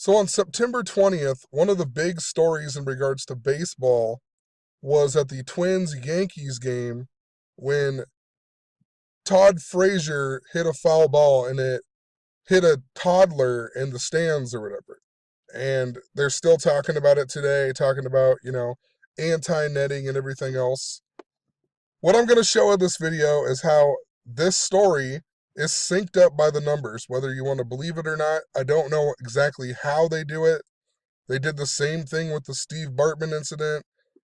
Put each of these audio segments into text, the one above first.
So on September 20th, one of the big stories in regards to baseball was at the Twins-Yankees game when Todd Frazier hit a foul ball and it hit a toddler in the stands or whatever. And they're still talking about it today, talking about, anti-netting and everything else. What I'm going to show in this video is how this story is synced up by the numbers, whether you want to believe it or not. I don't know exactly how they do it. They did the same thing with the Steve Bartman incident.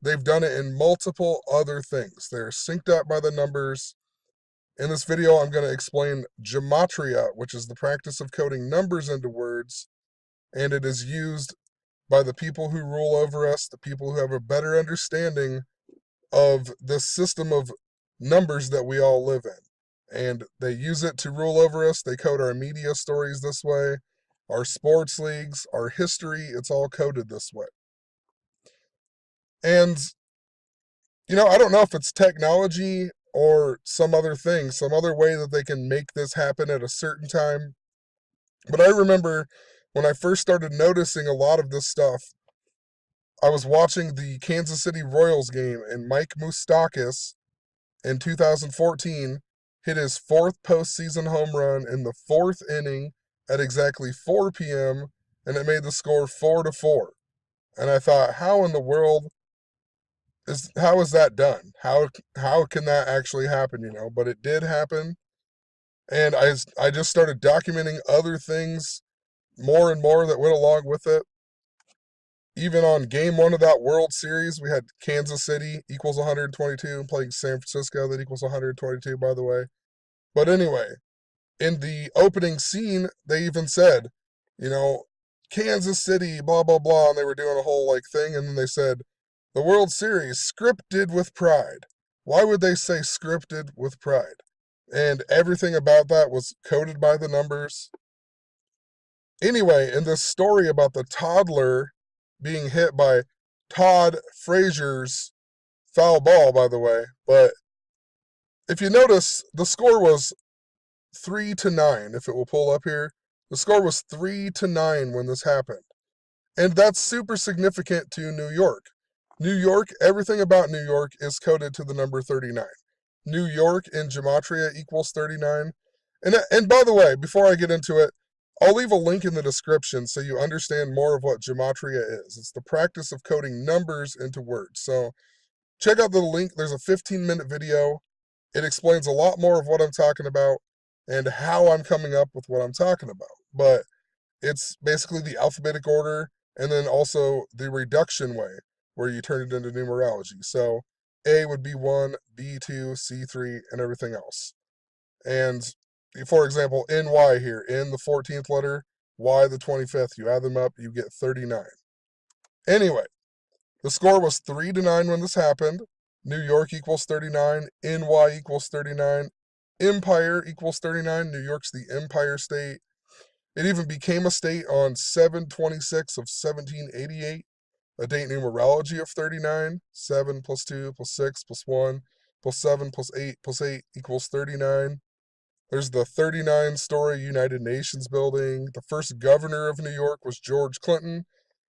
They've done it in multiple other things. They're synced up by the numbers. In this video, I'm going to explain gematria, which is the practice of coding numbers into words, and it is used by the people who rule over us, the people who have a better understanding of the system of numbers that we all live in. And they use it to rule over us. They code our media stories this way, our sports leagues, our history, it's all coded this way. And, I don't know if it's technology or some other thing, some other way that they can make this happen at a certain time. But I remember when I first started noticing a lot of this stuff, I was watching the Kansas City Royals game, and Mike Moustakas in 2014 hit his fourth postseason home run in the fourth inning at exactly 4 p.m., and it made the score 4-4. And I thought, how in the world how is that done? How can that actually happen, But it did happen. And I just started documenting other things more and more that went along with it. Even on game one of that World Series, we had Kansas City equals 122 playing San Francisco. That equals 122, by the way. But anyway, in the opening scene, they even said, Kansas City, blah, blah, blah. And they were doing a whole thing. And then they said, the World Series, scripted with pride. Why would they say scripted with pride? And everything about that was coded by the numbers. Anyway, in this story about the toddler being hit by Todd Frazier's foul ball, by the way, but if you notice, the score was 3-9, if it will pull up here. The score was 3-9 when this happened. And that's super significant to New York. New York, everything about New York is coded to the number 39. New York in gematria equals 39. And by the way, before I get into it, I'll leave a link in the description so you understand more of what gematria is. It's the practice of coding numbers into words. So check out the link. There's a 15-minute video. It explains a lot more of what I'm talking about and how I'm coming up with what I'm talking about. But it's basically the alphabetic order and then also the reduction way, where you turn it into numerology. So A would be 1, B2, C3, and everything else. And for example, NY here, N the 14th letter, Y the 25th, you add them up, you get 39. Anyway, the score was 3-9 when this happened. New York equals 39, NY equals 39, Empire equals 39. New York's the Empire State. It even became a state on 7/26 of 1788. A date numerology of 39, 7 plus 2 plus 6 plus 1 plus 7 plus 8 equals 39. There's the 39-story United Nations building. The first governor of New York was George Clinton,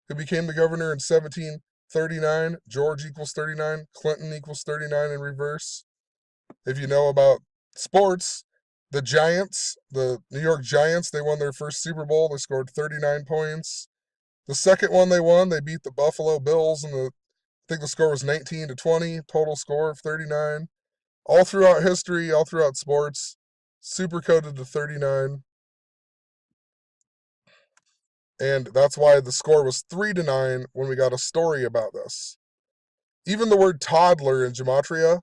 who became the governor in 1739. George equals 39, Clinton equals 39 in reverse. If you know about sports, the Giants, the New York Giants, they won their first Super Bowl. They scored 39 points. The second one they won, they beat the Buffalo Bills, and I think the score was 19-20, total score of 39. All throughout history, all throughout sports, super coded to 39. And that's why the score was 3-9 when we got a story about this. Even the word toddler in gematria,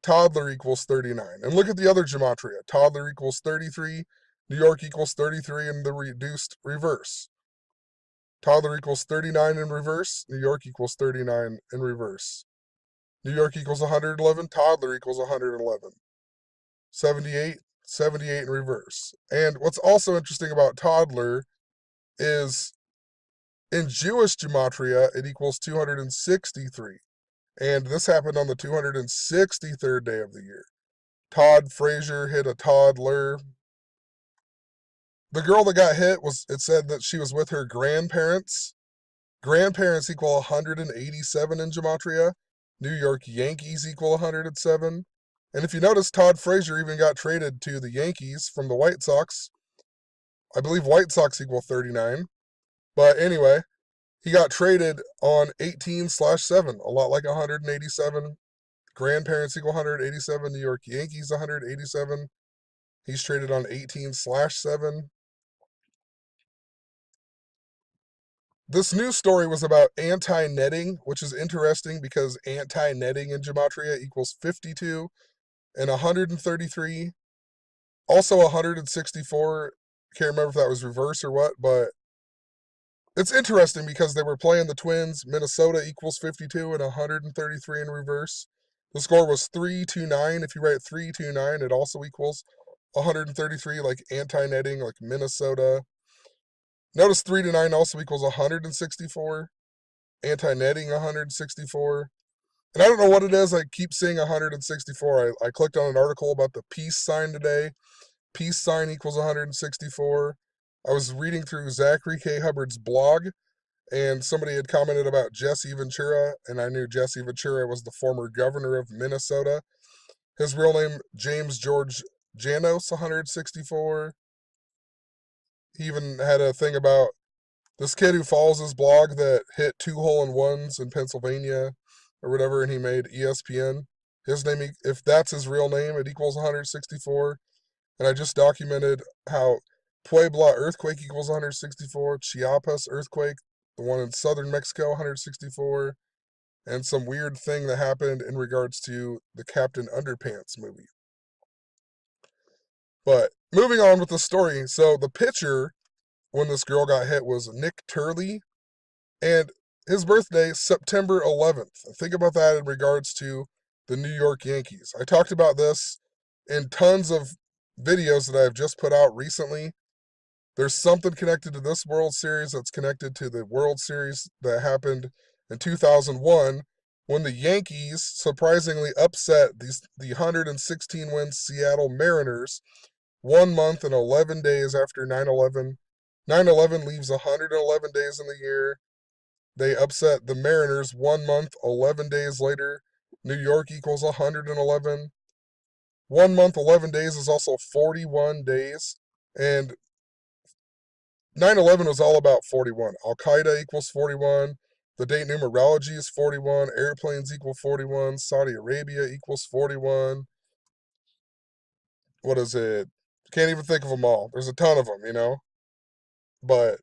toddler equals 39. And look at the other gematria. Toddler equals 33, New York equals 33 in the reduced reverse. Toddler equals 39 in reverse, New York equals 39 in reverse. New York equals 111, toddler equals 111. 78, 78 in reverse. And what's also interesting about toddler is in Jewish gematria, it equals 263. And this happened on the 263rd day of the year. Todd Frazier hit a toddler. The girl that got hit it said that she was with her grandparents. Grandparents equal 187 in gematria. New York Yankees equal 107. And if you notice, Todd Frazier even got traded to the Yankees from the White Sox. I believe White Sox equal 39. But anyway, he got traded on 18/7, a lot like 187. Grandparents equal 187. New York Yankees 187. He's traded on 18/7. This news story was about anti-netting, which is interesting because anti-netting in gematria equals 52 and 133. Also 164. Can't remember if that was reverse or what, but it's interesting because they were playing the Twins. Minnesota equals 52 and 133 in reverse. The score was 3-2-9. If you write 3-2-9, it also equals 133, like anti-netting, like Minnesota. Notice 3-9 also equals 164. Anti-netting 164. And I don't know what it is. I keep seeing 164. I clicked on an article about the peace sign today. Peace sign equals 164. I was reading through Zachary K. Hubbard's blog, and somebody had commented about Jesse Ventura, and I knew Jesse Ventura was the former governor of Minnesota. His real name, James George Janos, 164. He even had a thing about this kid who follows his blog that hit 2 hole-in-ones in Pennsylvania or whatever, and he made ESPN. His name, if that's his real name, it equals 164. And I just documented how Puebla earthquake equals 164, Chiapas earthquake, the one in southern Mexico, 164, and some weird thing that happened in regards to the Captain Underpants movie. But moving on with the story, so the pitcher when this girl got hit was Nick Turley, and his birthday, September 11th. Think about that in regards to the New York Yankees. I talked about this in tons of videos that I've just put out recently. There's something connected to this World Series that's connected to the World Series that happened in 2001 when the Yankees surprisingly upset the 116-win Seattle Mariners 1 month and 11 days after 9/11. 9/11 leaves 111 days in the year. They upset the Mariners 1 month, 11 days later. New York equals 111. 1 month, 11 days is also 41 days. And 9/11 was all about 41. Al Qaeda equals 41. The date numerology is 41. Airplanes equal 41. Saudi Arabia equals 41. What is it? Can't even think of them all. There's a ton of them, you know? But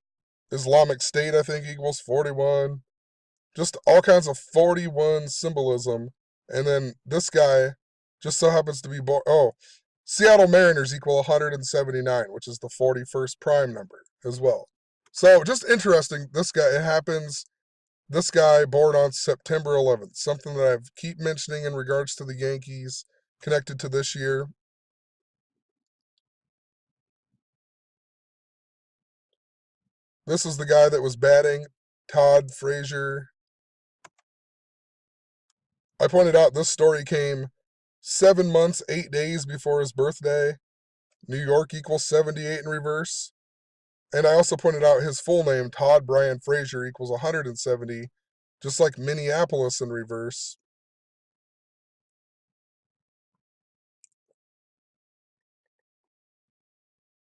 Islamic State, I think, equals 41. Just all kinds of 41 symbolism. And then this guy just so happens to be born. Oh, Seattle Mariners equal 179, which is the 41st prime number as well. So just interesting. This guy, it happens. This guy born on September 11th. Something that I keep mentioning in regards to the Yankees connected to this year. This is the guy that was batting, Todd Frazier. I pointed out this story came 7 months, 8 days before his birthday. New York equals 78 in reverse. And I also pointed out his full name, Todd Brian Frazier, equals 170, just like Minneapolis in reverse.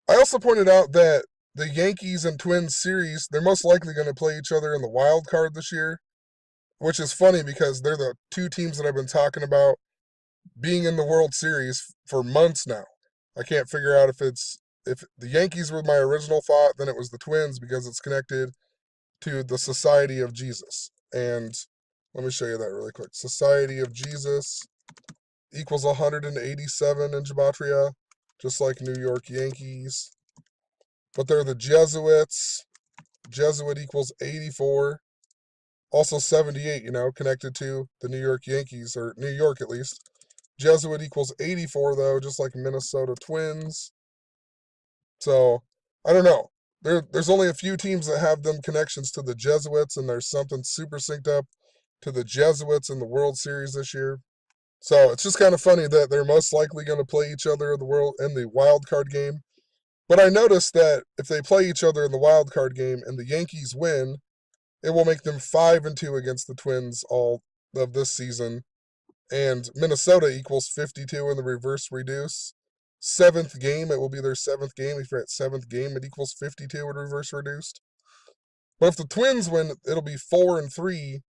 I also pointed out that the Yankees and Twins series, they're most likely going to play each other in the wild card this year, which is funny because they're the two teams that I've been talking about being in the World Series for months now. I can't figure out if the Yankees were my original thought, then it was the Twins because it's connected to the Society of Jesus. And let me show you that really quick. Society of Jesus equals 187 in gematria, just like New York Yankees. But they're the Jesuits. Jesuit equals 84. Also 78, connected to the New York Yankees, or New York at least. Jesuit equals 84, though, just like Minnesota Twins. So, I don't know. There's only a few teams that have them connections to the Jesuits, and there's something super synced up to the Jesuits in the World Series this year. So it's just kind of funny that they're most likely going to play each other in the wild card game. But I noticed that if they play each other in the wild card game and the Yankees win, it will make them 5-2 against the Twins all of this season. And Minnesota equals 52 in the reverse reduce. Seventh game, it will be their seventh game. If you're at seventh game, it equals 52 in reverse reduced. But if the Twins win, it'll be 4-3,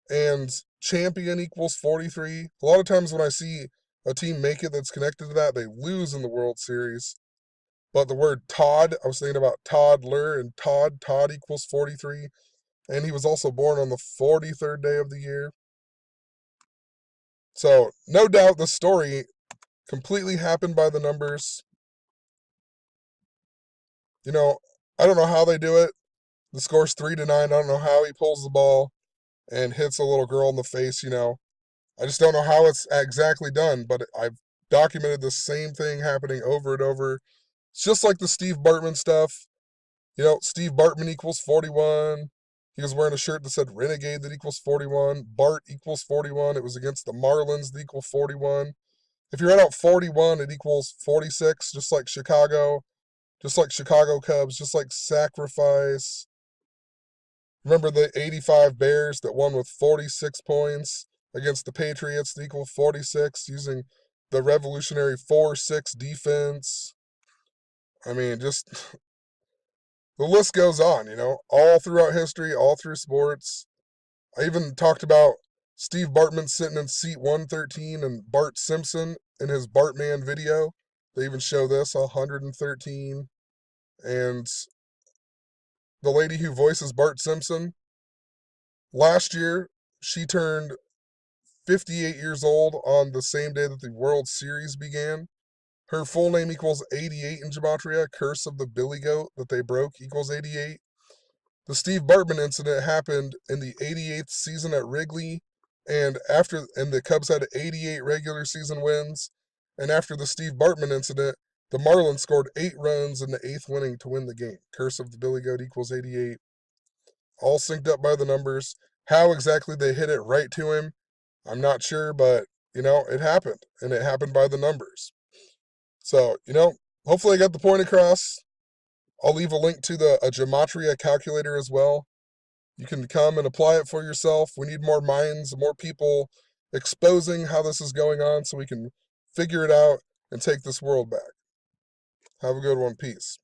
and champion equals 43. A lot of times when I see a team make it that's connected to that, they lose in the World Series. But the word Todd, I was thinking about Toddler, and Todd equals 43. And he was also born on the 43rd day of the year. So, no doubt the story completely happened by the numbers. You know, I don't know how they do it. The score's 3-9. I don't know how he pulls the ball and hits a little girl in the face, I just don't know how it's exactly done, but I've documented the same thing happening over and over. It's just like the Steve Bartman stuff. Steve Bartman equals 41. He was wearing a shirt that said Renegade that equals 41. Bart equals 41. It was against the Marlins that equal 41. If you write out 41, it equals 46, just like Chicago Cubs, just like Sacrifice. Remember the 85 Bears that won with 46 points against the Patriots that equal 46 using the revolutionary 4-6 defense? I mean, just the list goes on, all throughout history, all through sports. I even talked about Steve Bartman sitting in seat 113 and Bart Simpson in his Bartman video. They even show this, 113. And the lady who voices Bart Simpson, last year, she turned 58 years old on the same day that the World Series began. Her full name equals 88 in Gematria. Curse of the Billy Goat that they broke equals 88. The Steve Bartman incident happened in the 88th season at Wrigley, and the Cubs had 88 regular season wins. And after the Steve Bartman incident, the Marlins scored 8 runs in the 8th inning to win the game. Curse of the Billy Goat equals 88. All synced up by the numbers. How exactly they hit it right to him, I'm not sure, but it happened, and it happened by the numbers. So, hopefully I got the point across. I'll leave a link to a Gematria calculator as well. You can come and apply it for yourself. We need more minds, more people exposing how this is going on so we can figure it out and take this world back. Have a good one. Peace.